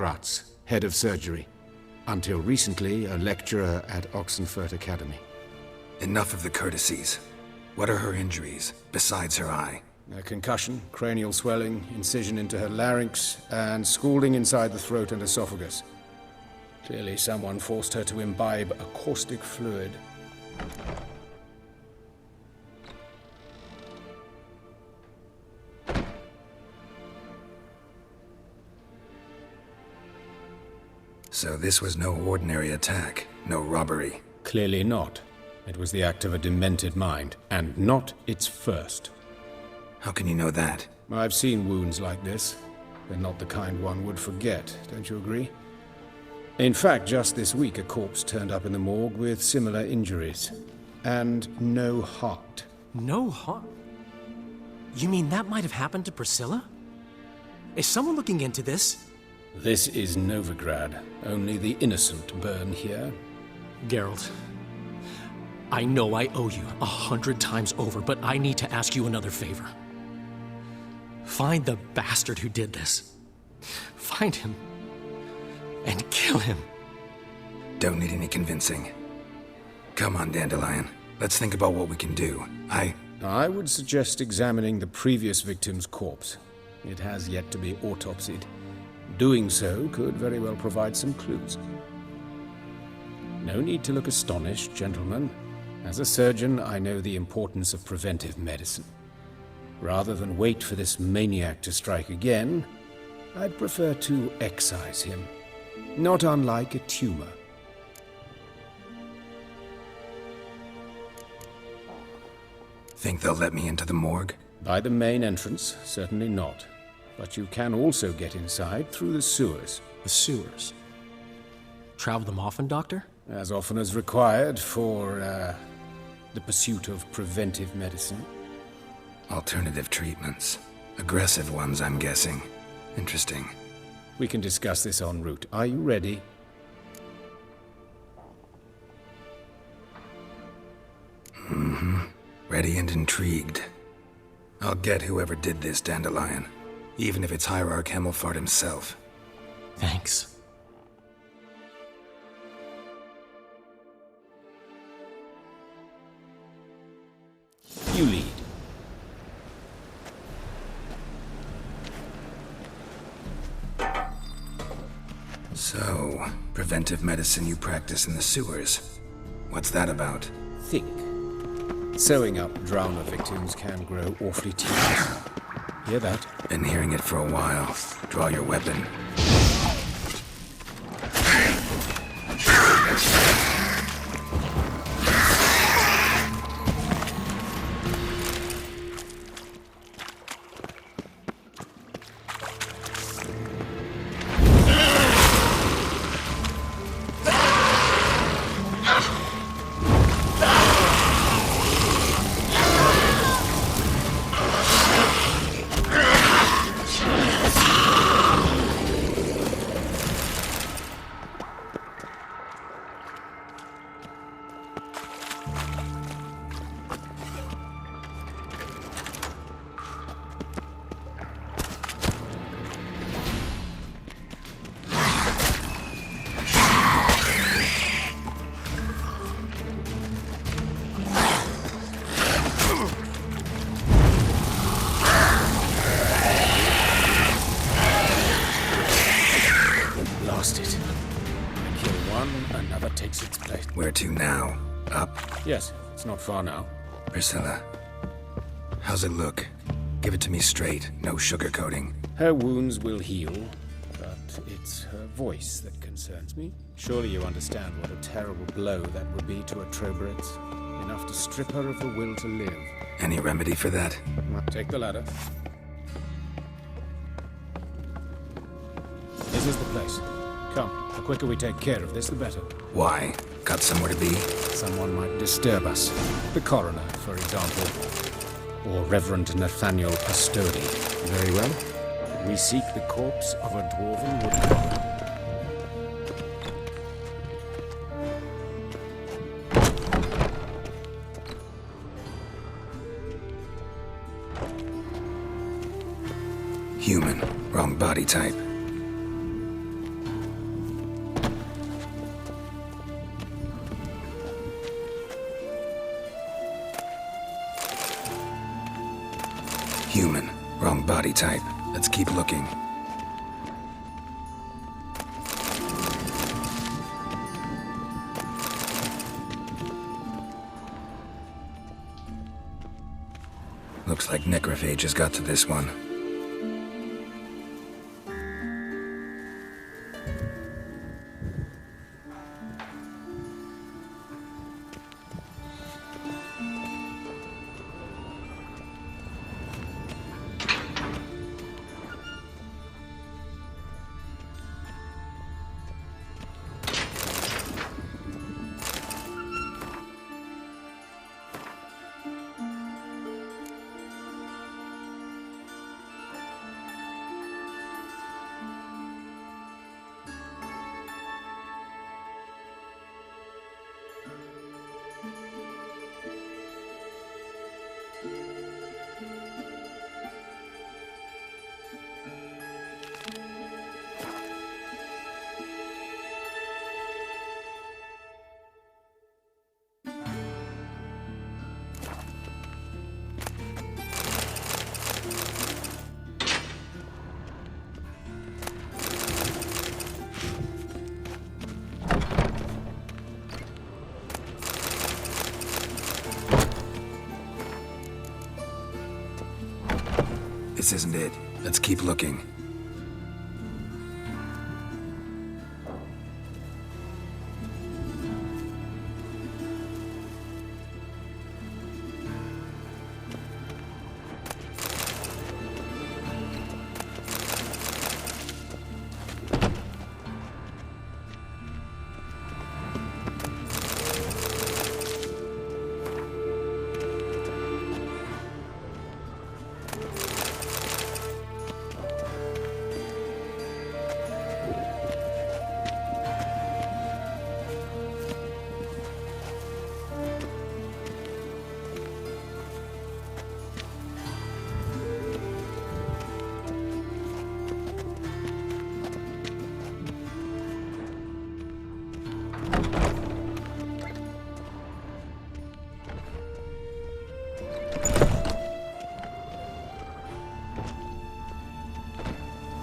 Gratz, head of surgery. Until recently, a lecturer at Oxenfurt Academy. Enough of the courtesies. What are her injuries, besides her eye? A concussion, cranial swelling, incision into her larynx, and scalding inside the throat and esophagus. Clearly someone forced her to imbibe a caustic fluid. So this was no ordinary attack, no robbery. Clearly not. It was the act of a demented mind, and not its first. How can you know that? I've seen wounds like this. They're not the kind one would forget, don't you agree? In fact, just this week a corpse turned up in the morgue with similar injuries. And no heart. No heart? You mean that might have happened to Priscilla? Is someone looking into this? This is Novigrad. Only the innocent burn here. Geralt, I know I owe you 100 times over, but I need to ask you another favor. Find the bastard who did this. Find him and kill him. Don't need any convincing. Come on, Dandelion. Let's think about what we can do. I would suggest examining the previous victim's corpse. It has yet to be autopsied. Doing so could very well provide some clues. No need to look astonished, gentlemen. As a surgeon, I know the importance of preventive medicine. Rather than wait for this maniac to strike again, I'd prefer to excise him. Not unlike a tumor. Think they'll let me into the morgue? By the main entrance, certainly not. But you can also get inside through the sewers. The sewers? Travel them often, Doctor? As often as required for, the pursuit of preventive medicine. Alternative treatments. Aggressive ones, I'm guessing. Interesting. We can discuss this en route. Are you ready? Mm-hmm. Ready and intrigued. I'll get whoever did this, Dandelion. Even if it's Hierarch Hemmelfart himself. Thanks. You lead. So, preventive medicine you practice in the sewers. What's that about? Think. Sewing up drowner victims can grow awfully tedious. Hear that? Been hearing it for a while. Draw your weapon. Another takes its place. Where to now? Up? Yes, it's not far now. Priscilla, how's it look? Give it to me straight, no sugarcoating. Her wounds will heal, but it's her voice that concerns me. Surely you understand what a terrible blow that would be to a Trobritz. Enough to strip her of the will to live. Any remedy for that? Take the ladder. This is the place. Come, the quicker we take care of this, the better. Why? Got somewhere to be? Someone might disturb us. The coroner, for example. Or Reverend Nathaniel Pastodi. Very well. We seek the corpse of a dwarven woodcarver. Human. Wrong body type. body type. Let's keep looking. Looks like necrophages got to this one. This isn't it. Let's keep looking.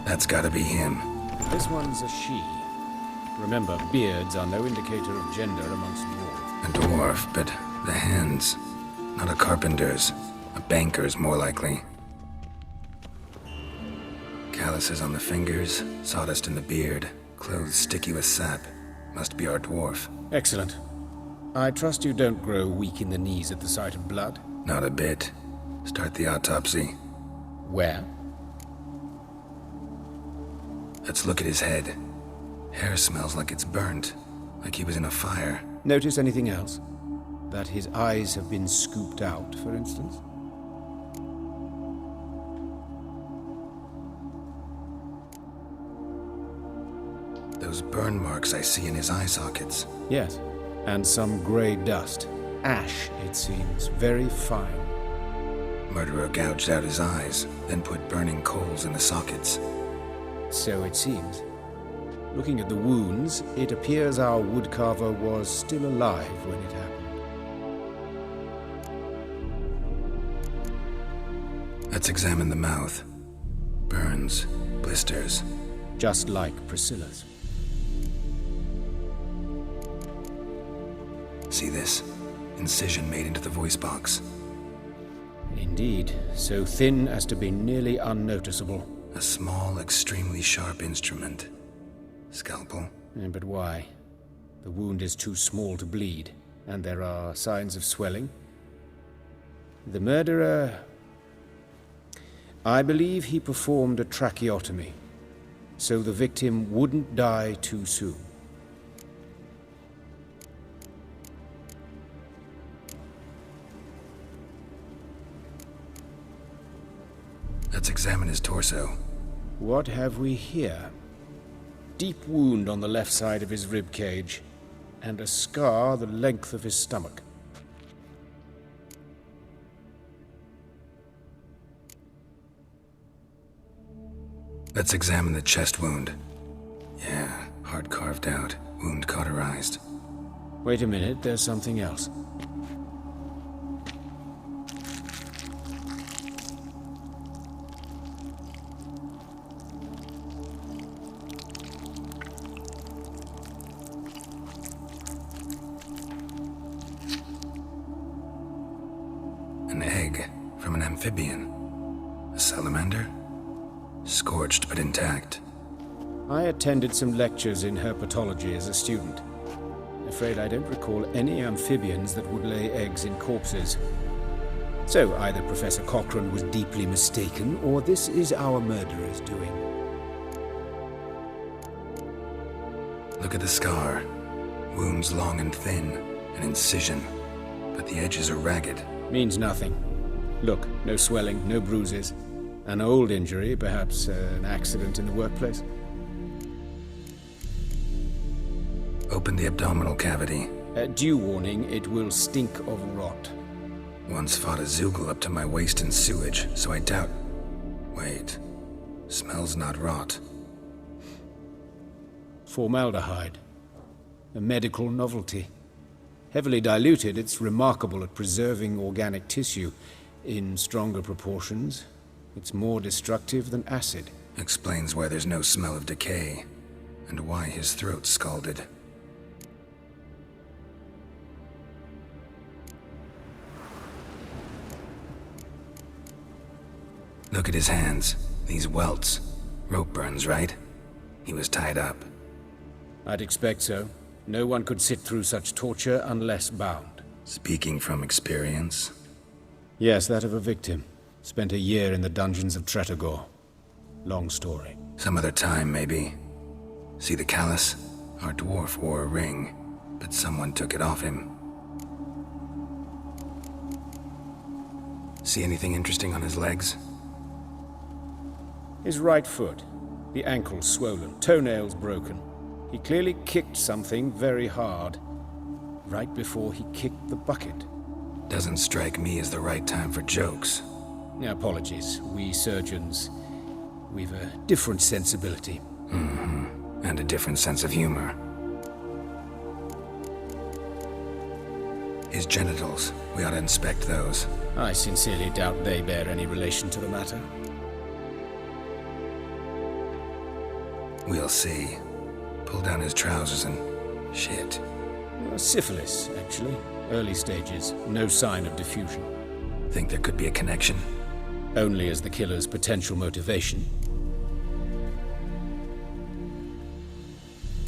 That's gotta be him. This one's a she. Remember, beards are no indicator of gender amongst dwarves. A dwarf, but the hands. Not a carpenter's. A banker's, more likely. Calluses on the fingers, sawdust in the beard, clothes sticky with sap. Must be our dwarf. Excellent. I trust you don't grow weak in the knees at the sight of blood. Not a bit. Start the autopsy. Where? Let's look at his head. Hair smells like it's burnt, like he was in a fire. Notice anything else? That his eyes have been scooped out, for instance? Those burn marks I see in his eye sockets. Yes, and some grey dust. Ash, it seems. Very fine. Murderer gouged out his eyes, then put burning coals in the sockets. So it seems. Looking at the wounds, it appears our woodcarver was still alive when it happened. Let's examine the mouth. Burns, blisters. Just like Priscilla's. See this? Incision made into the voice box. Indeed, so thin as to be nearly unnoticeable. A small, extremely sharp instrument. Scalpel. But why? The wound is too small to bleed, and there are signs of swelling. The murderer... I believe he performed a tracheotomy, so the victim wouldn't die too soon. Let's examine his torso. What have we here? Deep wound on the left side of his rib cage, and a scar the length of his stomach. Let's examine the chest wound. Yeah, heart carved out, wound cauterized. Wait a minute, there's something else. amphibian. A salamander? Scorched but intact. I attended some lectures in herpetology as a student. Afraid I don't recall any amphibians that would lay eggs in corpses. So either Professor Cochrane was deeply mistaken, or this is our murderer's doing. Look at the scar. Wounds long and thin, an incision. But the edges are ragged. Means nothing. Look, no swelling, no bruises. An old injury, perhaps an accident in the workplace. Open the abdominal cavity. Due warning, it will stink of rot. Once fought a Zoogle up to my waist in sewage, so I doubt... Wait. Smells not rot. Formaldehyde. A medical novelty. Heavily diluted, it's remarkable at preserving organic tissue. In stronger proportions, it's more destructive than acid. Explains why there's no smell of decay, and why his throat's scalded. Look at his hands. These welts. Rope burns, right? He was tied up. I'd expect so. No one could sit through such torture unless bound. Speaking from experience? Yes, that of a victim. Spent a year in the dungeons of Tretogor. Long story. Some other time, maybe. See the callus? Our dwarf wore a ring, but someone took it off him. See anything interesting on his legs? His right foot. The ankle swollen, toenails broken. He clearly kicked something very hard. Right before he kicked the bucket. Doesn't strike me as the right time for jokes. Apologies. We surgeons, we've a different sensibility. And a different sense of humor. His genitals. We ought to inspect those. I sincerely doubt they bear any relation to the matter. We'll see. Pull down his trousers and... shit. Syphilis, actually. Early stages. No sign of diffusion. Think there could be a connection? Only as the killer's potential motivation.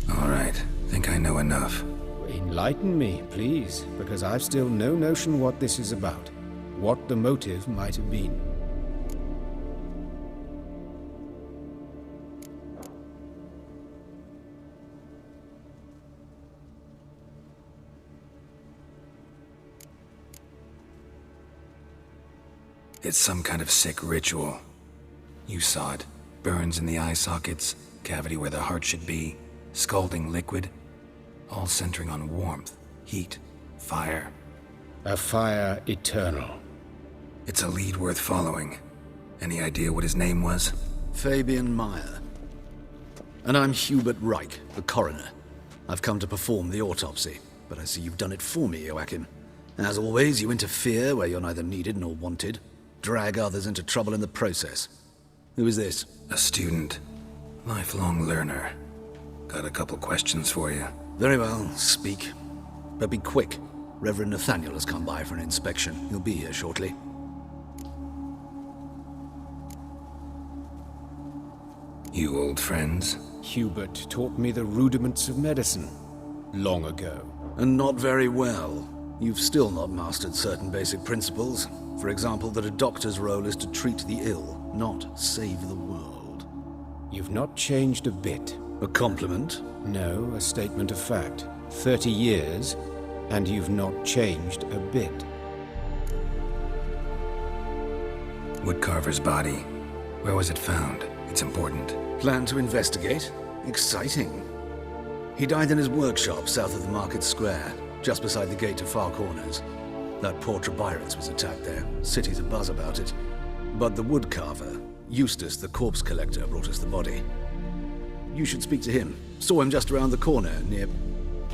All right. Think I know enough. Enlighten me, please, because I've still no notion what this is about. What the motive might have been. It's some kind of sick ritual. You saw it. Burns in the eye sockets, cavity where the heart should be, scalding liquid. All centering on warmth, heat, fire. A fire eternal. It's a lead worth following. Any idea what his name was? Fabian Meyer. And I'm Hubert Reich, the coroner. I've come to perform the autopsy, but I see you've done it for me, Joachim. As always, you interfere where you're neither needed nor wanted. Drag others into trouble in the process. Who is this? A student. Lifelong learner. Got a couple questions for you. Very well, speak. But be quick. Reverend Nathaniel has come by for an inspection. He'll be here shortly. You old friends? Hubert taught me the rudiments of medicine. Long ago. And not very well. You've still not mastered certain basic principles. For example, that a doctor's role is to treat the ill, not save the world. You've not changed a bit. A compliment? No, a statement of fact. 30 years, and you've not changed a bit. Woodcarver's body. Where was it found? It's important. Plan to investigate? Exciting. He died in his workshop south of the market square, just beside the gate to Far Corners. That poor Trebirans was attacked there. City's abuzz about it. But the woodcarver, Eustace the corpse collector, brought us the body. You should speak to him. Saw him just around the corner near...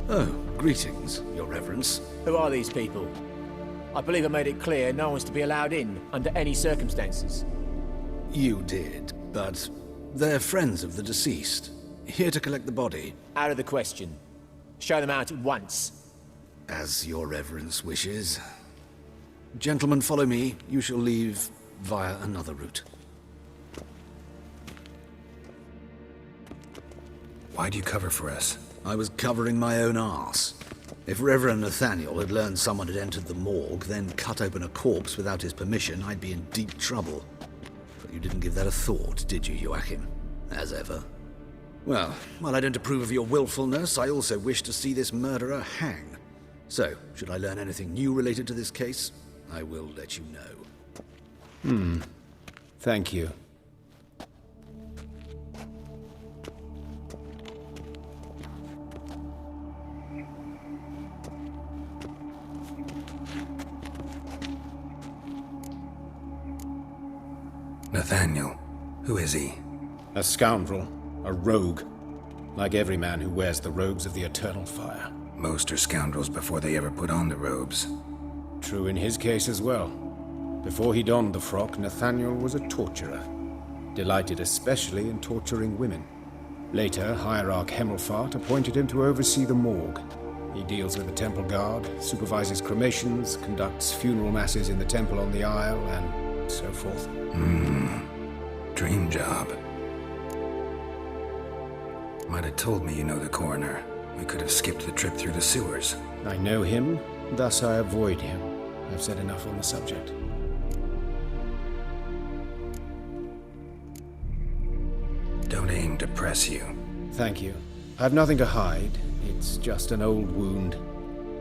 Oh, greetings, your reverence. Who are these people? I believe I made it clear no one's to be allowed in under any circumstances. You did, but they're friends of the deceased. Here to collect the body. Out of the question. Show them out at once. As your reverence wishes. Gentlemen, follow me. You shall leave via another route. Why'd you cover for us? I was covering my own arse. If Reverend Nathaniel had learned someone had entered the morgue, then cut open a corpse without his permission, I'd be in deep trouble. But you didn't give that a thought, did you, Joachim? As ever. Well, while I don't approve of your willfulness, I also wish to see this murderer hang. So, should I learn anything new related to this case, I will let you know. Thank you. Nathaniel. Who is he? A scoundrel. A rogue. Like every man who wears the robes of the Eternal Fire. Most are scoundrels before they ever put on the robes. True in his case as well. Before he donned the frock, Nathaniel was a torturer. Delighted especially in torturing women. Later, Hierarch Hemmelfart appointed him to oversee the morgue. He deals with the temple guard, supervises cremations, conducts funeral masses in the temple on the Isle, and so forth. Dream job. Might have told me you know the coroner. We could have skipped the trip through the sewers. I know him, thus I avoid him. I've said enough on the subject. Don't aim to press you. Thank you. I've nothing to hide. It's just an old wound,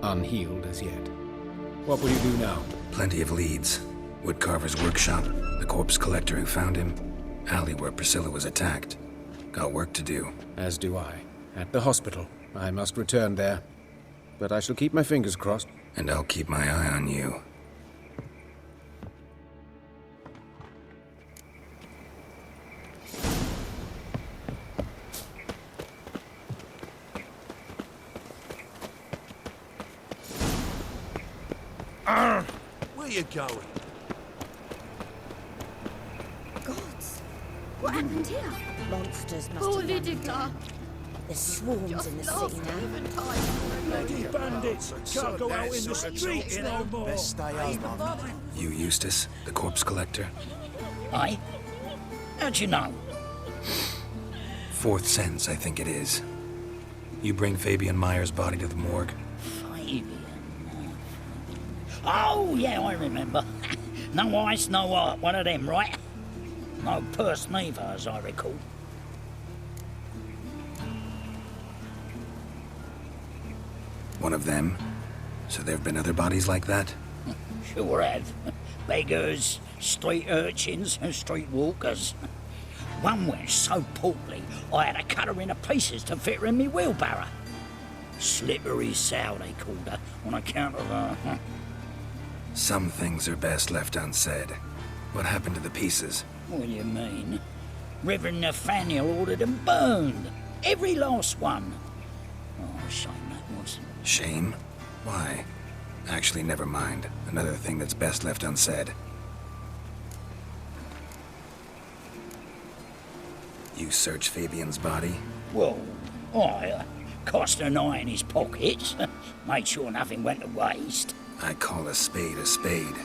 unhealed as yet. What will you do now? Plenty of leads. Woodcarver's workshop, the corpse collector who found him, alley where Priscilla was attacked. Got work to do. As do I. At the hospital. I must return there. But I shall keep my fingers crossed. And I'll keep my eye on you. Where you going? Gods, what happened here? Monsters must Oh, have run Lydica. down. There's swarms in the city now. Bloody bandits! Can't go out in the streets no more. Best stay home. You Eustace, the corpse collector? Aye? How'd you know? Fourth sense, I think it is. You bring Fabian Meyer's body to the morgue? Fabian. Oh, yeah, I remember. No ice, no art, one of them, right? No purse neither, as I recall. One of them? So there have been other bodies like that? Sure have. Beggars, street urchins, and street walkers. One went so portly, I had to cut her into pieces to fit her in me wheelbarrow. Slippery sow, they called her, on account of her. Some things are best left unsaid. What happened to the pieces? What do you mean? Reverend Nathaniel ordered them burned. Every last one. Oh, shame that was. Shame? Why? Actually, never mind. Another thing that's best left unsaid. You searched Fabian's body? Well, I cast an eye in his pockets. Made sure nothing went to waste. I call a spade a spade.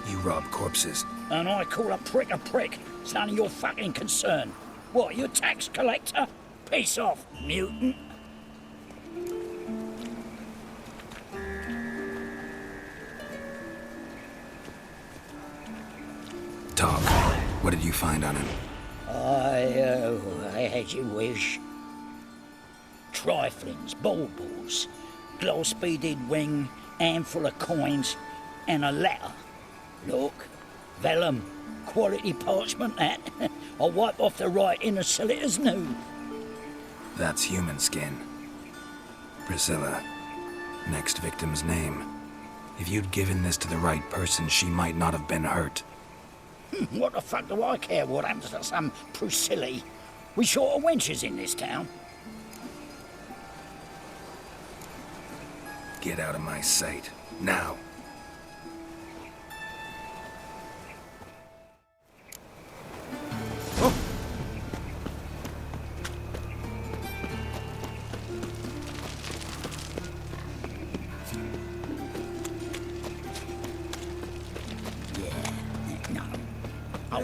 You rob corpses. And I call a prick a prick. It's none of your fucking concern. What, you tax collector? Piss off, mutant. Talk. What did you find on him? I had you wish. Triflings, baubles, gloss-beaded ring, handful of coins, and a letter. Look, vellum, quality parchment that. I'll wipe off the writing and sell it as new. That's human skin. Priscilla. Next victim's name. If you'd given this to the right person, she might not have been hurt. What the fuck do I care what happens to some Priscilla? We short of wenches in this town. Get out of my sight. Now.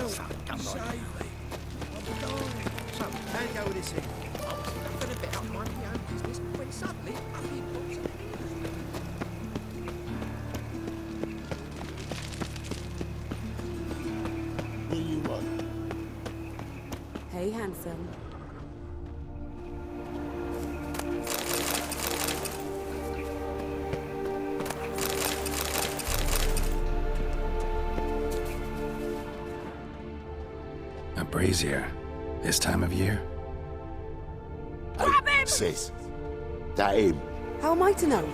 Fuck, don't Save like me. I'm dying. So, how do you go with this thing? I was nothing about minding my own business when suddenly up he pops an enemy. Who you want? Hey, handsome. A brazier. This time of year? Grab him! Sis, that him? How am I to know?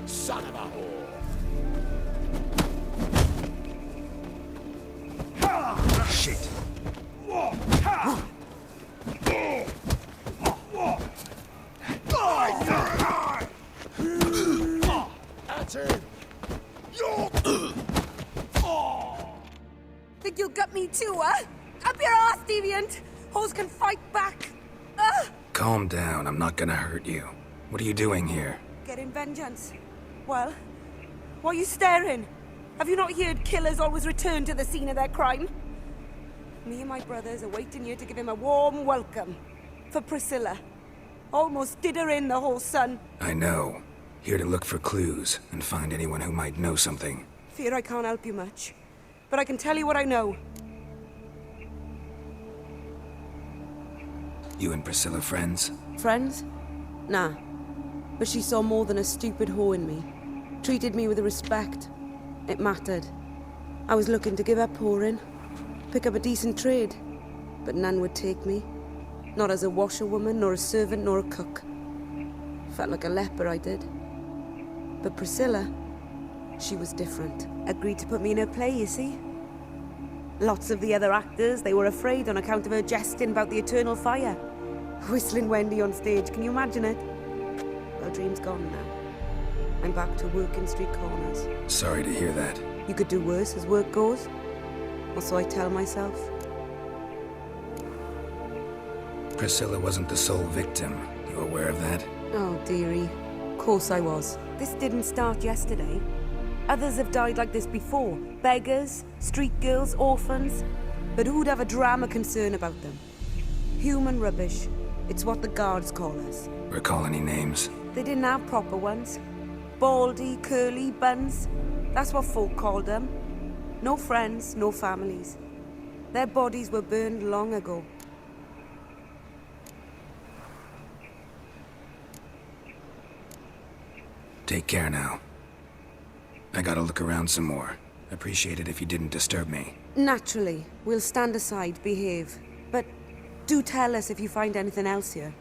Son of a whore. Shit. That's him. Think you'll gut me too, huh? Up your ass, deviant! Hoes can fight back! Ugh! Calm down, I'm not gonna hurt you. What are you doing here? Getting vengeance. Well, why are you staring? Have you not heard killers always return to the scene of their crime? Me and my brothers are waiting here to give him a warm welcome. For Priscilla. Almost did her in, the whole son. I know. Here to look for clues and find anyone who might know something. Fear I can't help you much. But I can tell you what I know. You and Priscilla friends? Friends? Nah. But she saw more than a stupid whore in me. Treated me with respect. It mattered. I was looking to give up whoring. Pick up a decent trade. But none would take me. Not as a washerwoman, nor a servant, nor a cook. Felt like a leper, I did. But Priscilla, she was different. Agreed to put me in her play, you see? Lots of the other actors, they were afraid on account of her jesting about the eternal fire. Whistling Wendy on stage, can you imagine it? Well, dream's gone now. I'm back to working street corners. Sorry to hear that. You could do worse as work goes. Or so I tell myself. Priscilla wasn't the sole victim. You aware of that? Oh, dearie. Of course I was. This didn't start yesterday. Others have died like this before. Beggars, street girls, orphans. But who'd have a drama concern about them? Human rubbish. It's what the guards call us. Recall any names? They didn't have proper ones. Baldy, curly, buns. That's what folk called them. No friends, no families. Their bodies were burned long ago. Take care now. I gotta look around some more. Appreciate it if you didn't disturb me. Naturally. We'll stand aside, behave. But do tell us if you find anything else here.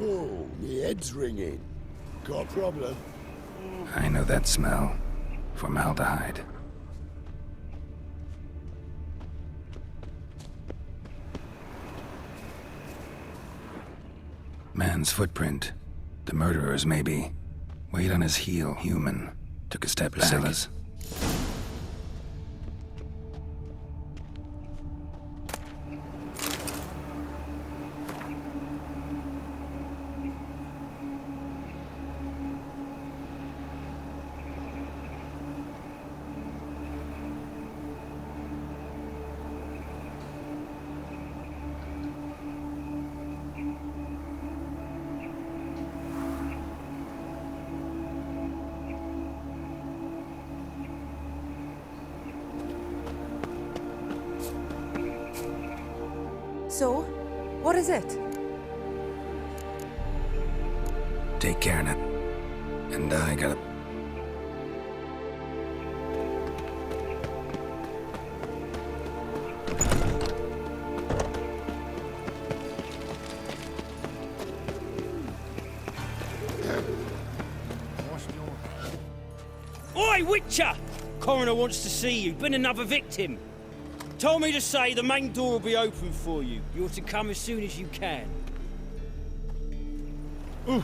Oh, my head's ringing. Got a problem? I know that smell. Formaldehyde. Man's footprint. The murderer's, maybe. Weight on his heel, human. Took a step back. Priscilla's. So, what is it? Take care now. And I gotta... Oi, Witcher! Coroner wants to see you. Been another victim. Told me to say the main door will be open for you. You're to come as soon as you can. Help,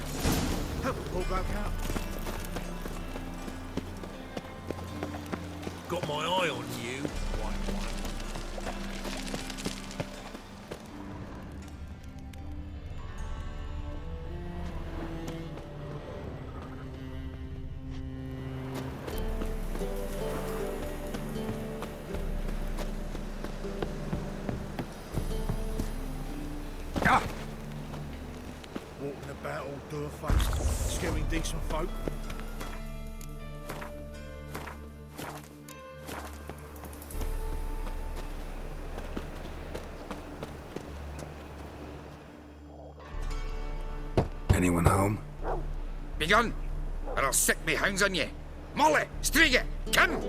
Paul broke out. Got my eye on you, white one. Walking about all door-faced, scaring decent folk. Anyone home? Begone, or I'll sick me hounds on ye. Molly, Striga, come!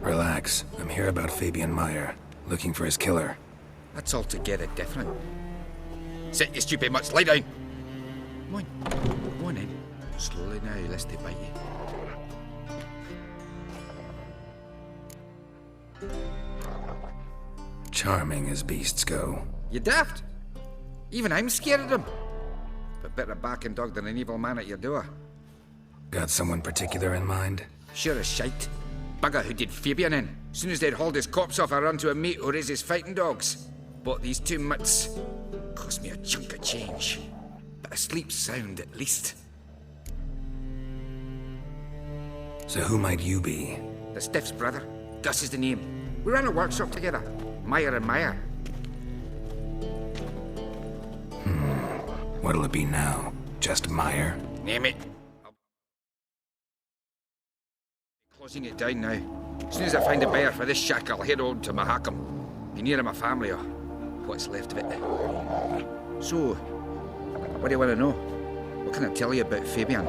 Relax. I'm here about Fabian Meyer, looking for his killer. That's altogether different. Sit, you stupid much, lie down. Come on in. Slowly now, lest they bite you. Charming as beasts go. You daft? Even I'm scared of them. But better backing dog than an evil man at your door. Got someone particular in mind? Sure as shite. Bugger who did Fabian in. Soon as they'd hauled his corpse off, I run to a mate who raises fighting dogs. Bought these 2 mutts. Cost me a chunk of change. But I sleep sound at least. So who might you be? The Stiff's brother. Gus is the name. We ran a workshop together. Meyer and Meyer. What'll it be now? Just Meyer? Name it. Closing it down now. As soon as I find a buyer for this shack, I'll head on to Mahakam. Be near my family or what's left of it. So, what do you want to know? What can I tell you about Fabian?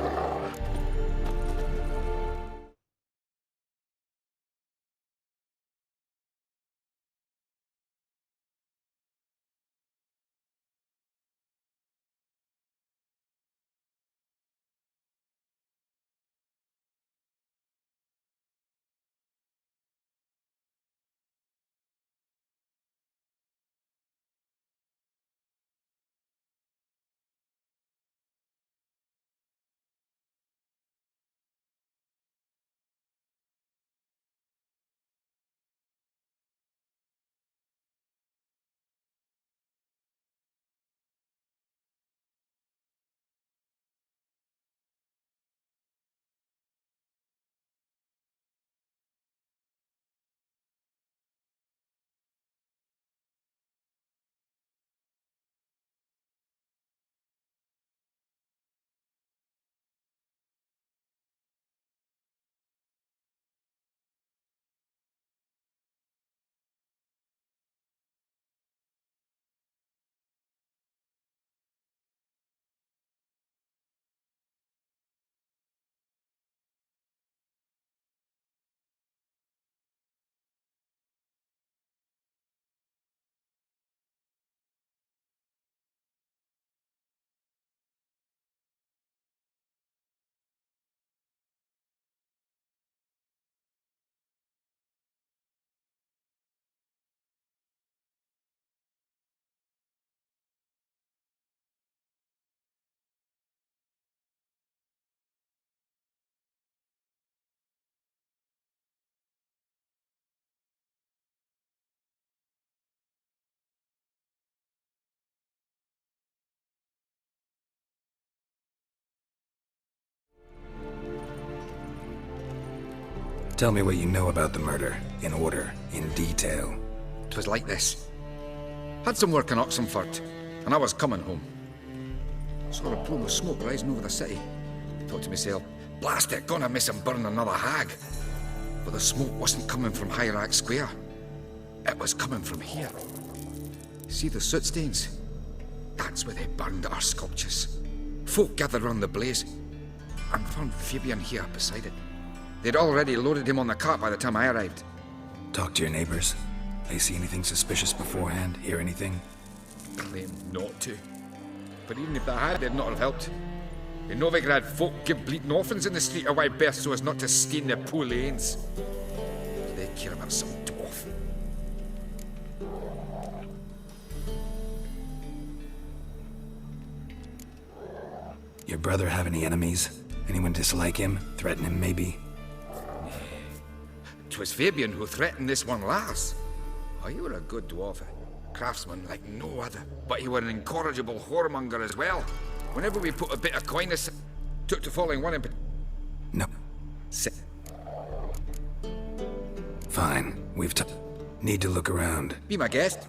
Tell me what you know about the murder, in order, in detail. 'Twas like this. Had some work in Oxenford, and I was coming home. Saw a plume of smoke rising over the city. Thought to myself, blast it, gonna miss and burn another hag. But the smoke wasn't coming from Hierarch Square. It was coming from here. See the soot stains? That's where they burned our sculptures. Folk gathered round the blaze, and found Fabian here beside it. They'd already loaded him on the cart by the time I arrived. Talk to your neighbors. They see anything suspicious beforehand? Hear anything? Claimed not to. But even if they had, they'd not have helped. In Novigrad, folk give bleeding orphans in the street a wide berth so as not to stain their poor lanes. Do they care about some dwarf? Your brother have any enemies? Anyone dislike him? Threaten him, maybe? 'twas Fabian who threatened this one last. Oh, you were a good dwarf, craftsman like no other. But you were an incorrigible whoremonger as well. Whenever we put a bit of coin aside, took to falling one in... No. Fine, we've need to look around. Be my guest.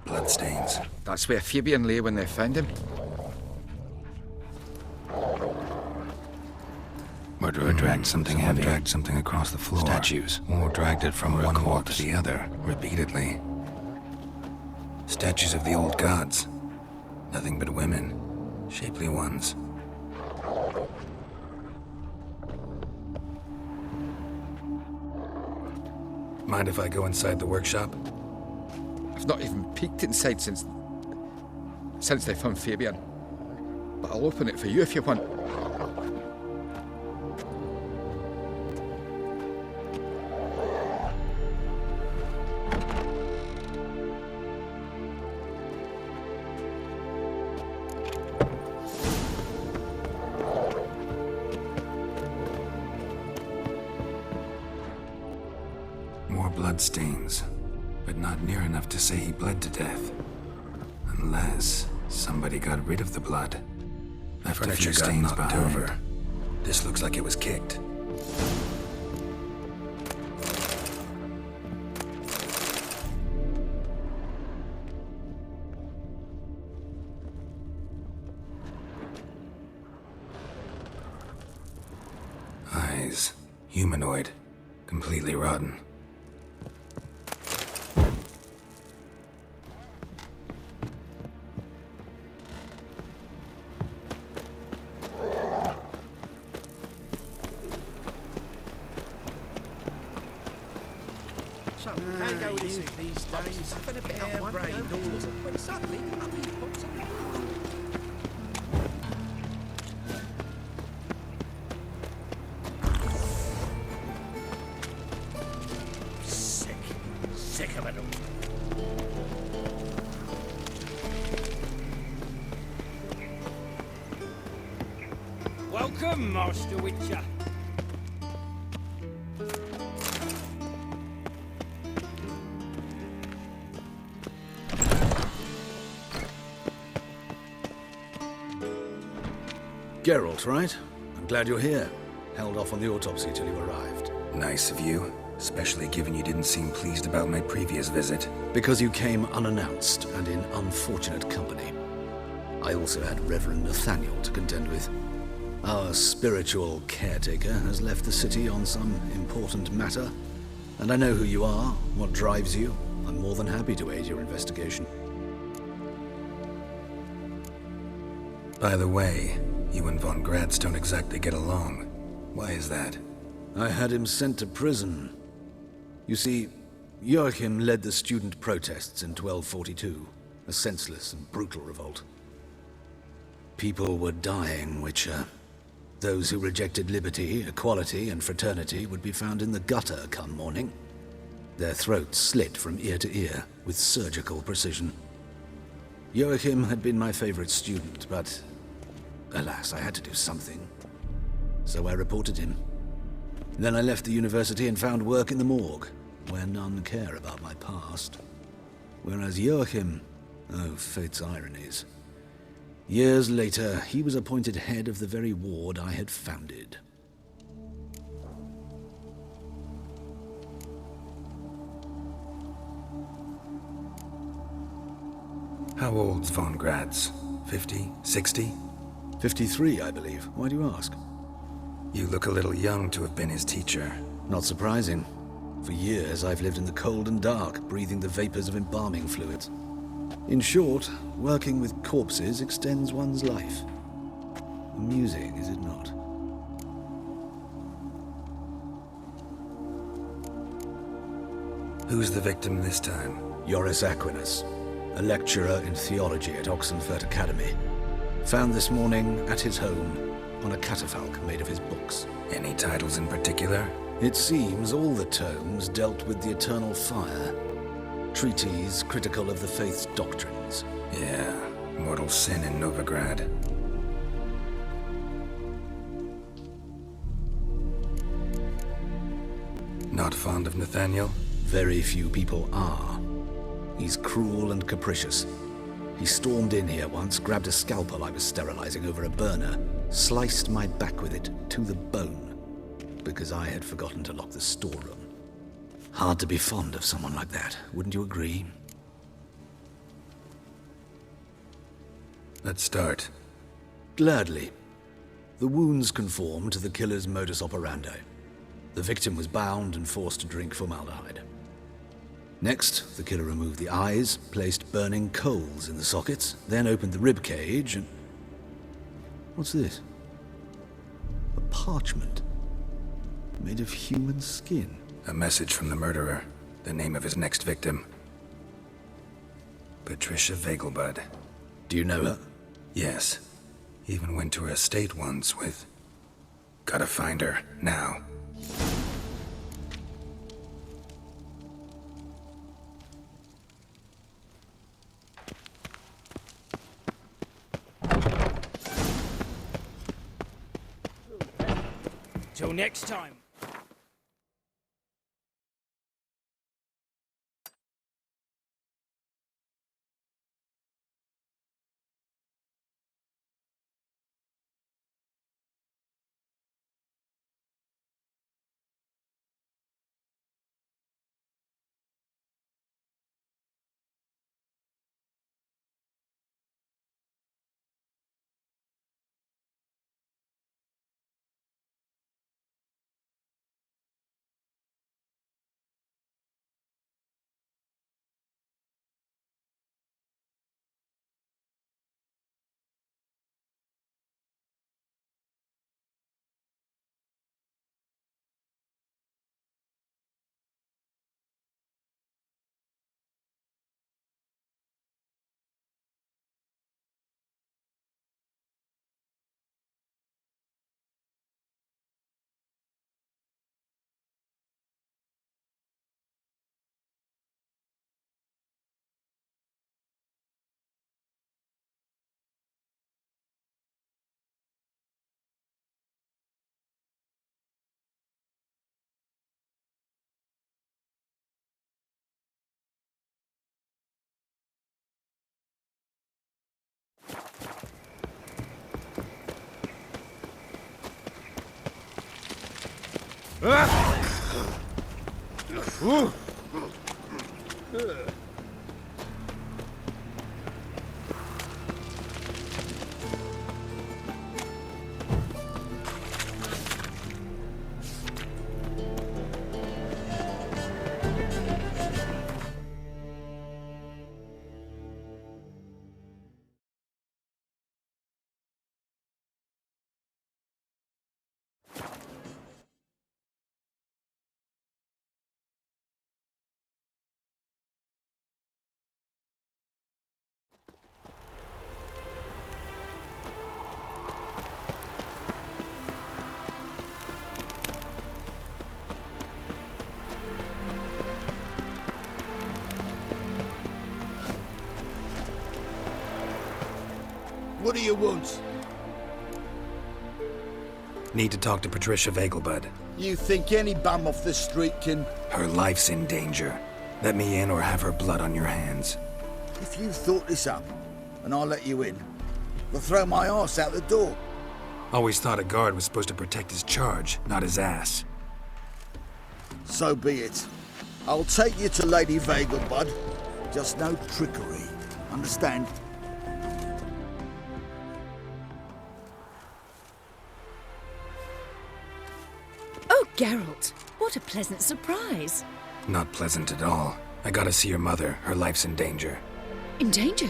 Bloodstains. That's where Fabian lay when they found him. Murderer dragged something heavy. Dragged something across the floor. Statues. Or dragged it from one wall to the other, repeatedly. Statues of the old gods. Nothing but women. Shapely ones. Mind if I go inside the workshop? I've not even peeked inside since they found Fabian. But I'll open it for you if you want. More bloodstains, but not near enough to say he bled to death. Unless somebody got rid of the blood. Left a few stains behind. This looks like it was kicked. Eyes. Humanoid. Completely rotten. So, how go with this these days? Having a bit of one brain doors, when suddenly up he pops up. Sick of it all. Welcome, Master Witcher. Geralt, right? I'm glad you're here. Held off on the autopsy till you arrived. Nice of you, especially given you didn't seem pleased about my previous visit. Because you came unannounced and in unfortunate company. I also had Reverend Nathaniel to contend with. Our spiritual caretaker has left the city on some important matter, and I know who you are, what drives you. I'm more than happy to aid your investigation. By the way, you and Von Gratz don't exactly get along. Why is that? I had him sent to prison. You see, Joachim led the student protests in 1242, a senseless and brutal revolt. People were dying, Witcher. Those who rejected liberty, equality, and fraternity would be found in the gutter come morning. Their throats slit from ear to ear with surgical precision. Joachim had been my favorite student, but alas, I had to do something. So I reported him. Then I left the university and found work in the morgue, where none care about my past. Whereas Joachim, oh, fate's ironies. Years later, he was appointed head of the very ward I had founded. How old's Von Gratz? 50? 60? 53, I believe. Why do you ask? You look a little young to have been his teacher. Not surprising. For years, I've lived in the cold and dark, breathing the vapors of embalming fluids. In short, working with corpses extends one's life. Amusing, is it not? Who's the victim this time? Joris Aquinas, a lecturer in theology at Oxenfurt Academy. Found this morning at his home on a catafalque made of his books. Any titles in particular? It seems all the tomes dealt with the eternal fire. Treatises critical of the faith's doctrines. Yeah, mortal sin in Novigrad. Not fond of Nathaniel? Very few people are. He's cruel and capricious. He stormed in here once, grabbed a scalpel I was sterilizing over a burner, sliced my back with it to the bone, because I had forgotten to lock the storeroom. Hard to be fond of someone like that, wouldn't you agree? Let's start. Gladly. The wounds conform to the killer's modus operandi. The victim was bound and forced to drink formaldehyde. Next, the killer removed the eyes, placed burning coals in the sockets, then opened the rib cage and... What's this? A parchment. Made of human skin. A message from the murderer. The name of his next victim. Patricia Vegelbud. Do you know her? Yes. Even went to her estate once with... Gotta find her, now. Till next time. What do you want? Need to talk to Patricia Vegelbud. You think any bum off the street can... Her life's in danger. Let me in or have her blood on your hands. If you thought this up, and I'll let you in, I'll throw my arse out the door. Always thought a guard was supposed to protect his charge, not his ass. So be it. I'll take you to Lady Vegelbud. Just no trickery. Understand? Oh, Geralt, what a pleasant surprise. Not pleasant at all. I gotta see your mother. Her life's in danger. In danger?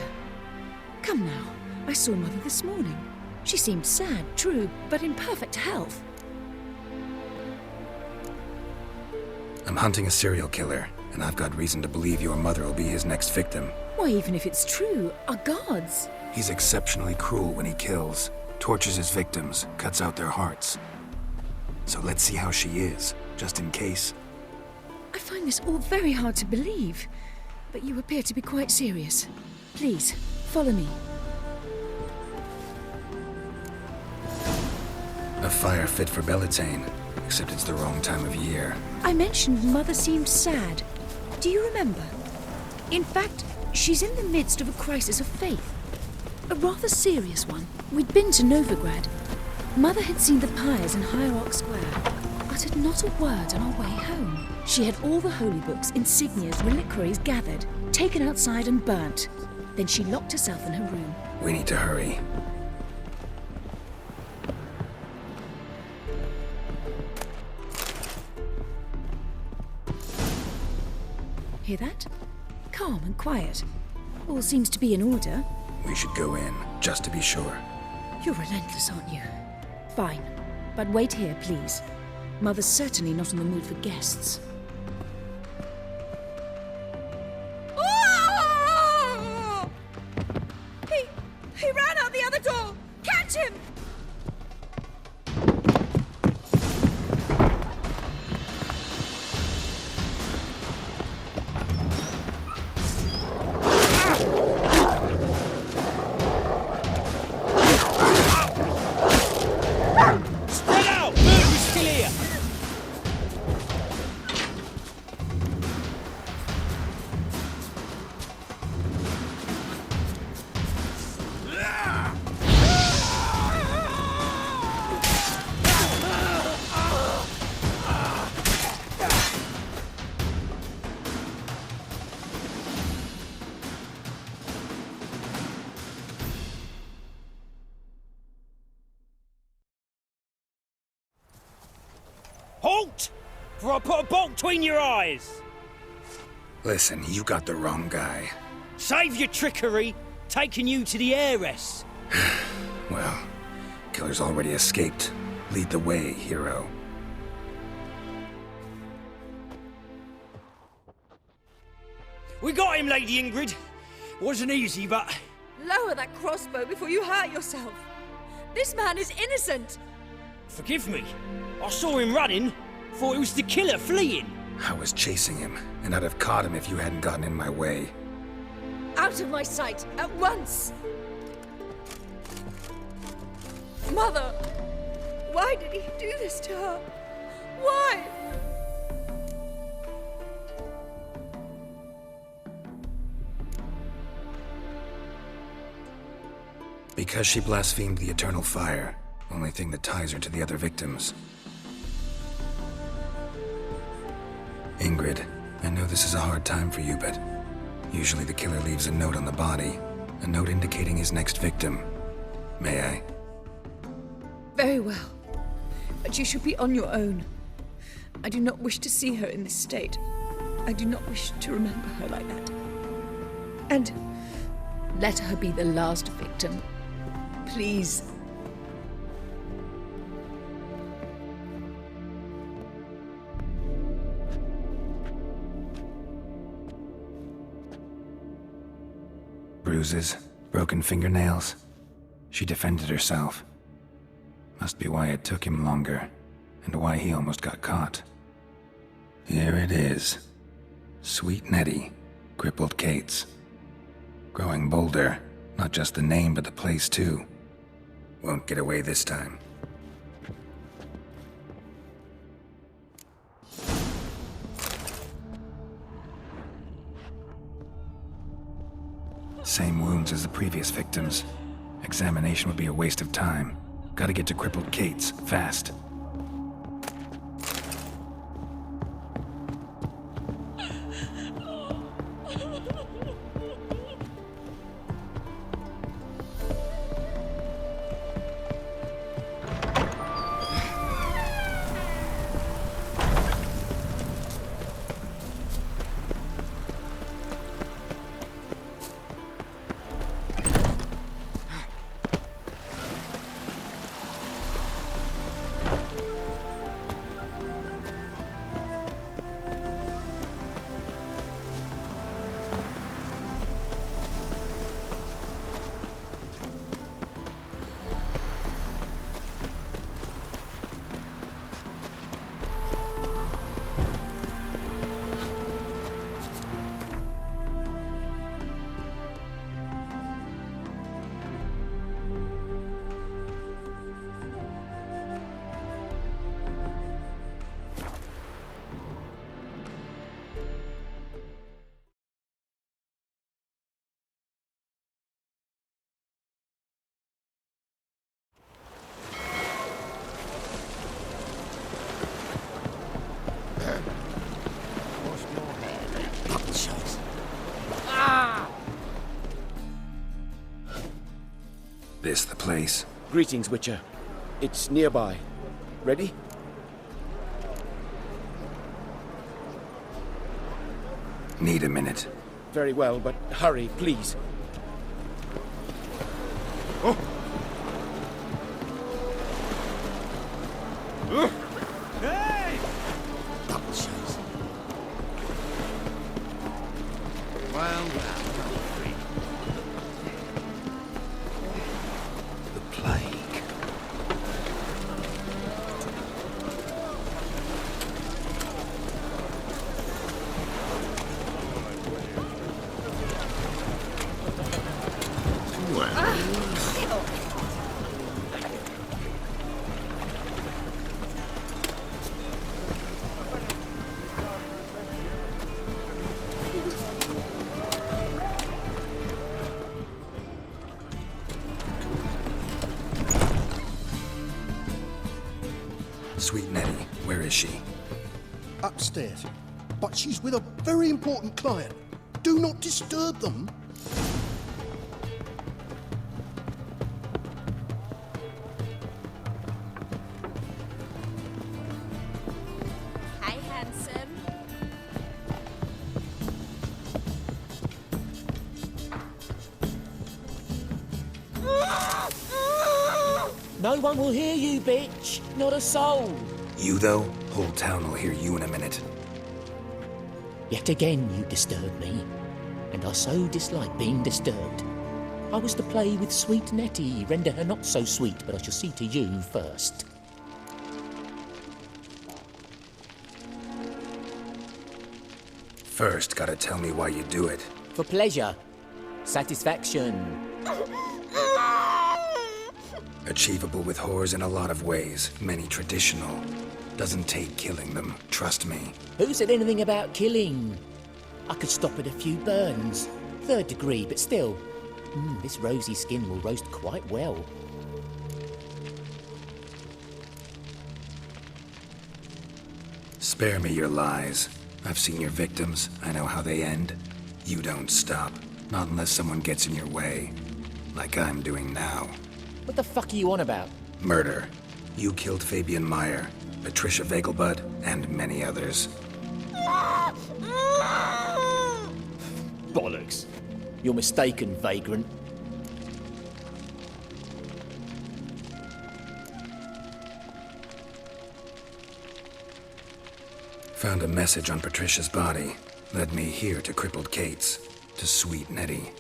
Come now, I saw Mother this morning. She seemed sad, true, but in perfect health. I'm hunting a serial killer, and I've got reason to believe your mother will be his next victim. Why, even if it's true, our gods. He's exceptionally cruel when he kills, tortures his victims, cuts out their hearts. So let's see how she is, just in case. I find this all very hard to believe, but you appear to be quite serious. Please, follow me. A fire fit for Bellatane. Except it's the wrong time of year. I mentioned Mother seemed sad. Do you remember? In fact, she's in the midst of a crisis of faith. A rather serious one. We'd been to Novigrad. Mother had seen the pyres in Hierarch Square, uttered not a word on our way home. She had all the holy books, insignias, reliquaries gathered, taken outside and burnt. Then she locked herself in her room. We need to hurry. Hear that? Calm and quiet. All seems to be in order. We should go in, just to be sure. You're relentless, aren't you? Fine. But wait here, please. Mother's certainly not in the mood for guests. Oh! He ran out the other door! Catch him! Spread out! Murderer's still here! Halt! For I put a bolt between your eyes! Listen, you got the wrong guy. Save your trickery, taking you to the heiress. Well, killer's already escaped. Lead the way, hero. We got him, Lady Ingrid. Wasn't easy, but... Lower that crossbow before you hurt yourself. This man is innocent. Forgive me. I saw him running. Thought it was the killer fleeing. I was chasing him, and I'd have caught him if you hadn't gotten in my way. Out of my sight, at once! Mother! Why did he do this to her? Why? Because she blasphemed the eternal fire. Only thing that ties her to the other victims. Ingrid, I know this is a hard time for you, but usually the killer leaves a note on the body. A note indicating his next victim. May I? Very well. But you should be on your own. I do not wish to see her in this state. I do not wish to remember her like that. And let her be the last victim. Please. Bruises, broken fingernails. She defended herself. Must be why it took him longer, and why he almost got caught. Here it is. Sweet Nettie, crippled Kate's. Growing bolder, not just the name but the place too. Won't get away this time. Same wounds as the previous victims. Examination would be a waste of time. Gotta get to crippled Kate's, fast. This the place? Greetings, Witcher. It's nearby. Ready? Need a minute. Very well, but hurry, please. Hey! Double shows. Well, the plague. Sweet Nettie, where is she? Upstairs. But she's with a very important client. Do not disturb them. Hi, handsome. No one will hear you, bitch. Not a soul. You, though? Whole town will hear you in a minute. Yet again you disturb me, and I so dislike being disturbed. I was to play with sweet Nettie, render her not so sweet, but I shall see to you first. First, gotta tell me why you do it. For pleasure. Satisfaction. Achievable with whores in a lot of ways, many traditional. Doesn't take killing them, trust me. Who said anything about killing? I could stop at a few burns. 3rd degree, but still. This rosy skin will roast quite well. Spare me your lies. I've seen your victims. I know how they end. You don't stop. Not unless someone gets in your way. Like I'm doing now. What the fuck are you on about? Murder. You killed Fabian Meyer, Patricia Vegelbud, and many others. Bollocks. You're mistaken, vagrant. Found a message on Patricia's body. Led me here to crippled Kate's. To sweet Nettie.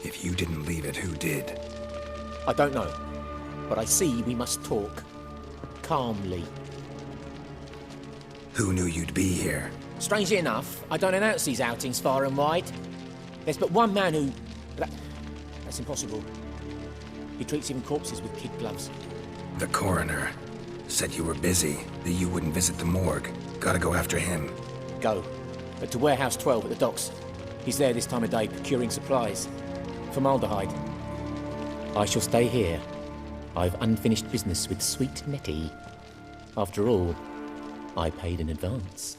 If you didn't leave it, who did? I don't know, but I see we must talk. Calmly. Who knew you'd be here? Strangely enough, I don't announce these outings far and wide. There's but one man who... That's impossible. He treats even corpses with kid gloves. The coroner. Said you were busy, that you wouldn't visit the morgue. Gotta go after him. Go. But to Warehouse 12 at the docks. He's there this time of day procuring supplies. Formaldehyde. I shall stay here. I've unfinished business with sweet Nettie. After all, I paid in advance.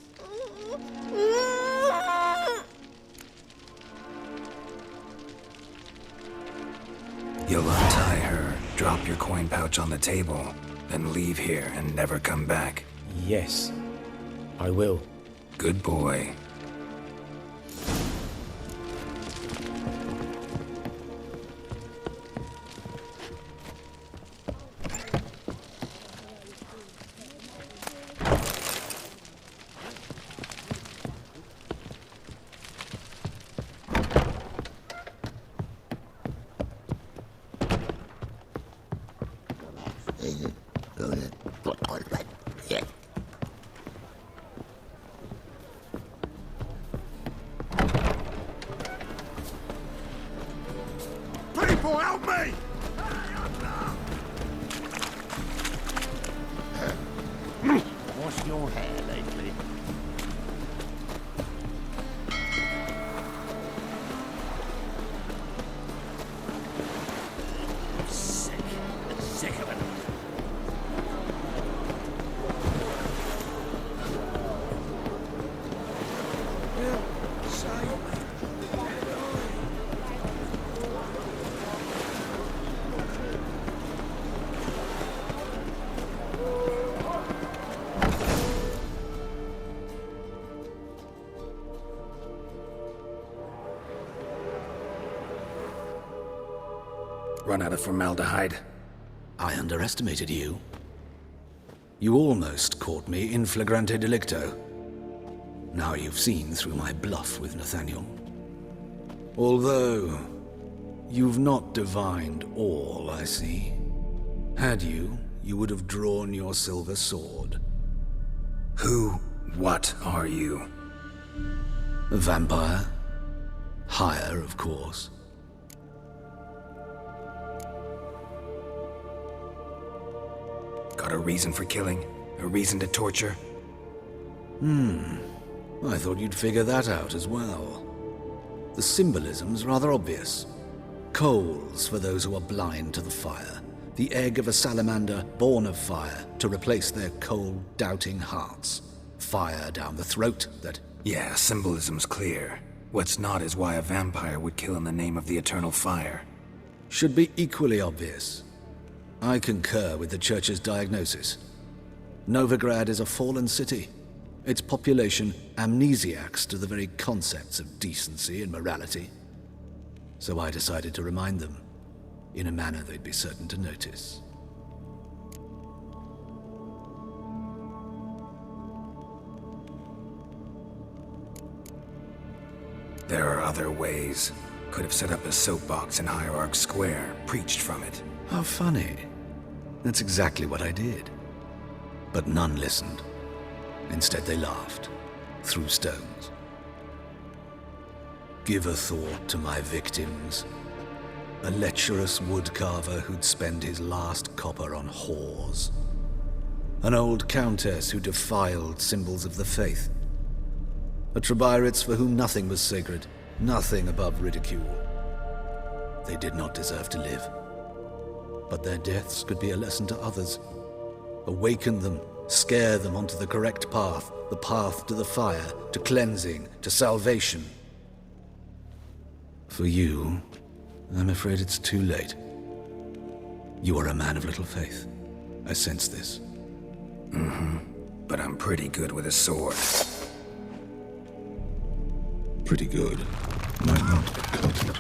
You'll untie her, drop your coin pouch on the table, then leave here and never come back. Yes, I will. Good boy. People, help me! What's your hair lately? Sick of it. Run out of formaldehyde. I underestimated you. You almost caught me in flagrante delicto. Now you've seen through my bluff with Nathaniel. Although, you've not divined all, I see. Had you, you would have drawn your silver sword. What are you? A vampire. Higher, of course. Got a reason for killing? A reason to torture? I thought you'd figure that out as well. The symbolism's rather obvious. Coals for those who are blind to the fire. The egg of a salamander born of fire to replace their cold, doubting hearts. Fire down the throat that... Yeah, symbolism's clear. What's not is why a vampire would kill in the name of the eternal fire. Should be equally obvious. I concur with the Church's diagnosis. Novigrad is a fallen city. Its population amnesiacs to the very concepts of decency and morality. So I decided to remind them, in a manner they'd be certain to notice. There are other ways. Could have set up a soapbox in Hierarch Square, preached from it. How funny. That's exactly what I did. But none listened. Instead they laughed, threw stones. Give a thought to my victims. A lecherous woodcarver who'd spend his last copper on whores. An old countess who defiled symbols of the faith. A Trebirates for whom nothing was sacred, nothing above ridicule. They did not deserve to live. But their deaths could be a lesson to others. Awaken them, scare them onto the correct path, the path to the fire, to cleansing, to salvation. For you, I'm afraid it's too late. You are a man of little faith. I sense this. But I'm pretty good with a sword. Pretty good. Might not cut it.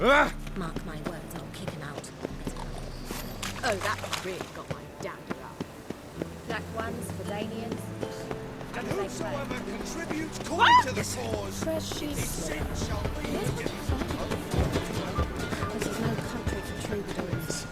Mark my words, I'll kick him out. Oh, that really got my dander up. Black ones for Danians. And whosoever contributes coin to the cause, Precious. his sin shall be This is no country for troubadours.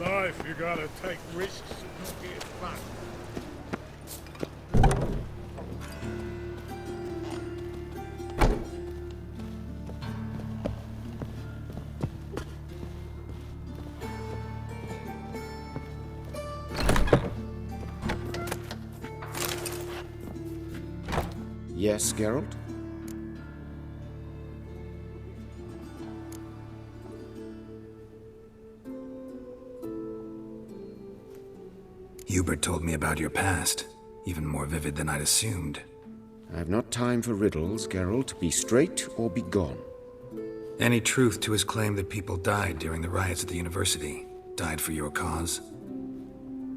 Life, you gotta take risks and not get fun. Yes, Geralt? Hubert told me about your past, even more vivid than I'd assumed. I've not time for riddles, Geralt. Be straight or be gone. Any truth to his claim that people died during the riots at the university? Died for your cause?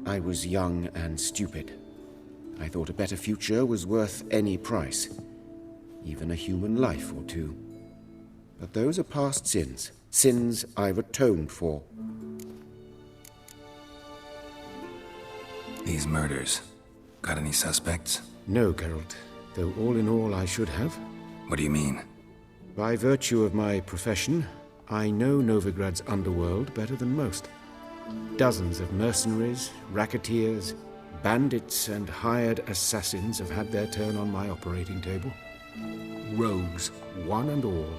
I was young and stupid. I thought a better future was worth any price. Even a human life or two. But those are past sins. Sins I've atoned for. These murders. Got any suspects? No, Geralt. Though all in all I should have. What do you mean? By virtue of my profession, I know Novigrad's underworld better than most. Dozens of mercenaries, racketeers, bandits, and hired assassins have had their turn on my operating table. Rogues, one and all.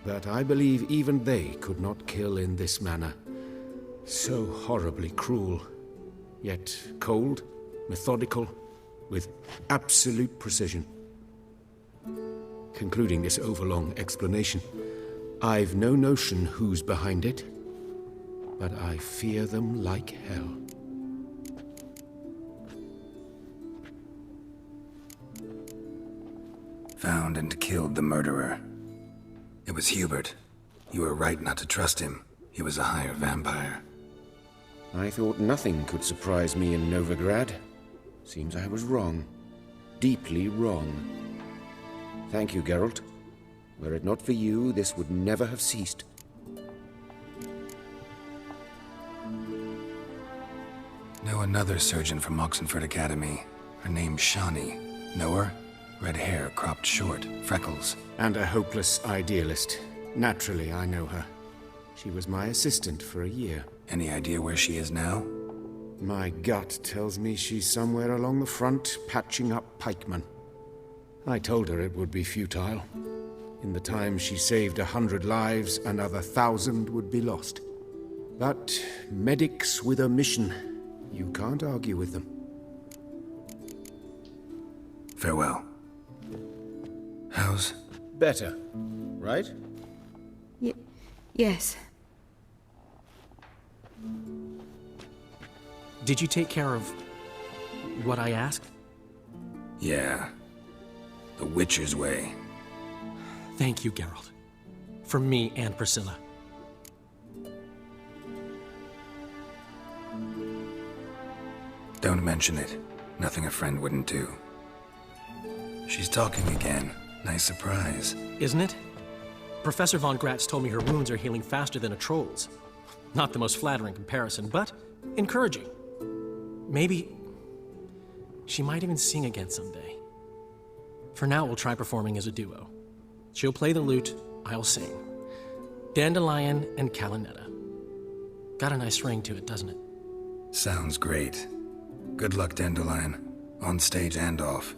But I believe even they could not kill in this manner. So horribly cruel, yet cold, methodical, with absolute precision. Concluding this overlong explanation, I've no notion who's behind it, but I fear them like hell. Found and killed the murderer. It was Hubert. You were right not to trust him. He was a higher vampire. I thought nothing could surprise me in Novigrad. Seems I was wrong. Deeply wrong. Thank you, Geralt. Were it not for you, this would never have ceased. Know another surgeon from Oxenford Academy. Her name's Shawnee. Know her? Red hair, cropped short, freckles. And a hopeless idealist. Naturally, I know her. She was my assistant for a year. Any idea where she is now? My gut tells me she's somewhere along the front, patching up pikemen. I told her it would be futile. In the time she saved 100 lives, another 1,000 would be lost. But medics with a mission, you can't argue with them. Farewell. How's? Better, right? Yes. Did you take care of what I asked? Yeah. The Witcher's way. Thank you, Geralt. From me and Priscilla. Don't mention it. Nothing a friend wouldn't do. She's talking again. Nice surprise. Isn't it? Professor von Gratz told me her wounds are healing faster than a troll's. Not the most flattering comparison, but encouraging. Maybe she might even sing again someday. For now, we'll try performing as a duo. She'll play the lute, I'll sing. Dandelion and Calinetta. Got a nice ring to it, doesn't it? Sounds great. Good luck, Dandelion. On stage and off.